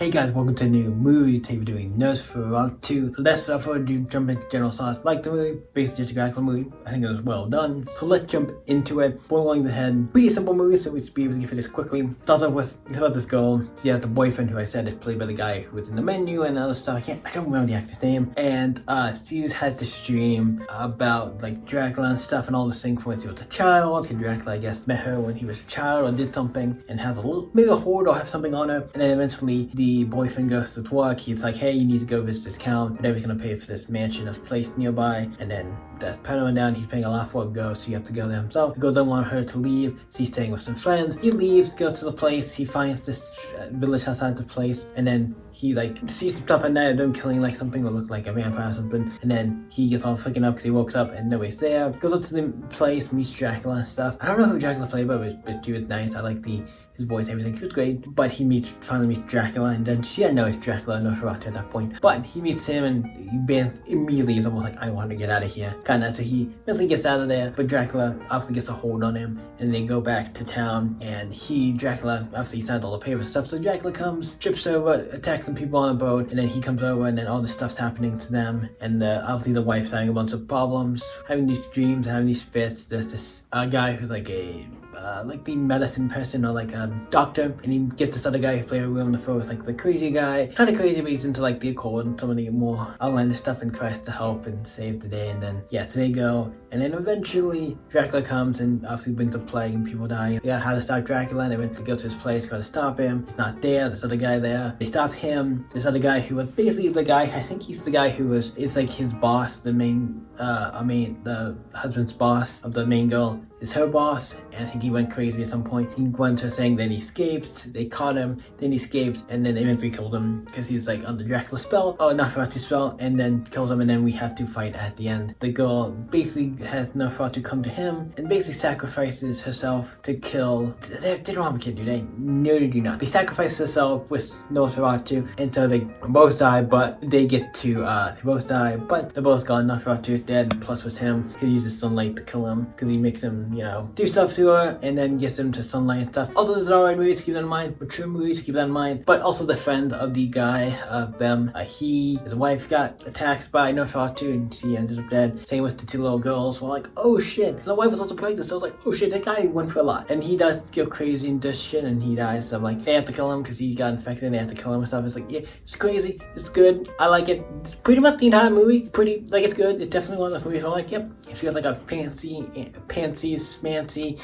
Hey guys, welcome to a new movie. Today we're doing Nosferatu. Let's without further ado, jump into general thoughts. Like the movie, basically just a Dracula movie. I think it was well done. So let's jump into it. Boiling the head. Pretty simple movie, so we should be able to get through this quickly. Starts off with, it's about this girl. She has a boyfriend who I said is played by the guy who was in the menu and other stuff. I don't remember the actor's name. And she had this dream about like Dracula and stuff and all this things from when she was a child. And Dracula, I guess, met her when he was a child or did something and has a little, maybe a hoard or have something on her. And then eventually the boyfriend goes to work. He's like, hey, you need to go visit this count, and then he's gonna pay for this mansion that's placed nearby. And then that's Penguin down, he's paying a lot for it to go, so you have to go there himself. He doesn't want her to leave, so he's staying with some friends. He leaves, goes to the place, he finds this village outside the place, and then he like sees some stuff at night, them killing like something that looked like a vampire or something, and then he gets all freaking up because he wakes up and nobody's there. Goes up to the place, meets Dracula and stuff. I don't know who Dracula played, but he was nice. I like his voice, everything. He was great. But he finally meets Dracula, and then she didn't know it's Dracula, Nosferatu at that point. But he meets him, and he bans immediately. He's almost like, I want to get out of here. Kinda, so he eventually gets out of there, but Dracula obviously gets a hold on him, and they go back to town, and Dracula, obviously he signed all the papers and stuff, so Dracula comes, trips over, attacks some people on a boat, and then he comes over, and then all this stuff's happening to them, and obviously the wife's having a bunch of problems, having these dreams, having these fits. There's this guy who's like like the medicine person or like a doctor, and he gets this other guy who played William Dafoe with like the crazy guy, kind of crazy, but he's into like the occult and some of the more outlandish stuff and tries to help and save the day. And then so they go, and then eventually Dracula comes and obviously brings a plague and people die. They got how to stop Dracula, and they eventually go to his place, go to stop him. He's not there. This other guy there. They stop him. This other guy who was basically the guy, I think he's the guy who is like his boss, the the husband's boss of the main girl is her boss, and I think he went crazy at some point. He went to saying then he escaped, they caught him, then he escaped, and then they eventually killed him because he's like under Dracula spell, Nosferatu spell, and then kills him, and then we have to fight at the end. The girl basically has Nosferatu come to him and basically sacrifices herself to kill. They don't have a kid, do they? No, they do not. They sacrifice herself with Nosferatu, and so they both die, but they get to, they both die, but they're both gone. Nosferatu is dead, plus was him, because he uses sunlight to kill him, because he makes him, do stuff to her, and then gets them to sunlight and stuff. Also, there's an alright movie to keep that in mind, mature movies to keep that in mind, but also the friend of the guy, of them, his wife got attacked by Nosferatu, and she ended up dead. Same with the two little girls, were like, oh shit, and the wife was also pregnant, so I was like, oh shit, that guy went for a lot, and he does go crazy and does shit, and he dies, so I'm like, they have to kill him, because he got infected, and they have to kill him and stuff. It's like, yeah, it's crazy, it's good, I like it. It's pretty much the entire movie, it's good. It's definitely one of the movies I'm like, yep, if you got like a fancy, smancy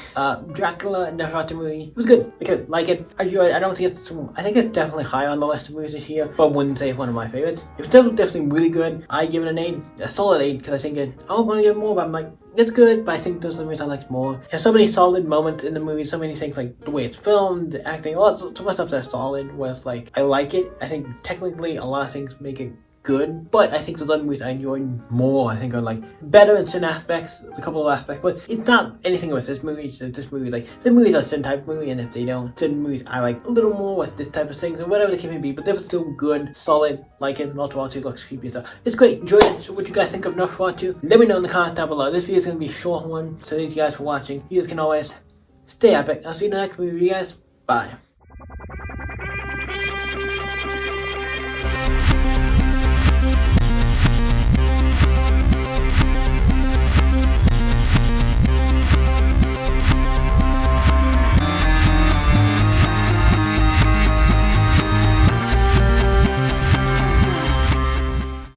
Dracula Nosferatu movie, it was good. Like it. I enjoyed it. I think it's definitely high on the list of movies this year, but I wouldn't say it's one of my favorites. It's definitely really good. I give it an 8, a solid 8, because I think I want to give it more, but I'm like, it's good, but I think those are the movies I like more. There's so many solid moments in the movie, so many things like the way it's filmed, the acting, so much stuff that's solid, was like, I like it. I think technically a lot of things make it good, but I think the other movies I enjoyed more, I think are like better in certain aspects, a couple of aspects, but it's not anything with this movie. This movie is a certain type of movie, and if they don't, certain movies I like a little more with this type of things, or whatever the case may be, but they're still good, solid, like it. Nosferatu looks creepy, so it's great, enjoy it. So what you guys think of Nosferatu? Let me know in the comments down below. This video is going to be a short one, so thank you guys for watching. You guys can always stay epic. I'll see you in the next movie, you guys. Bye.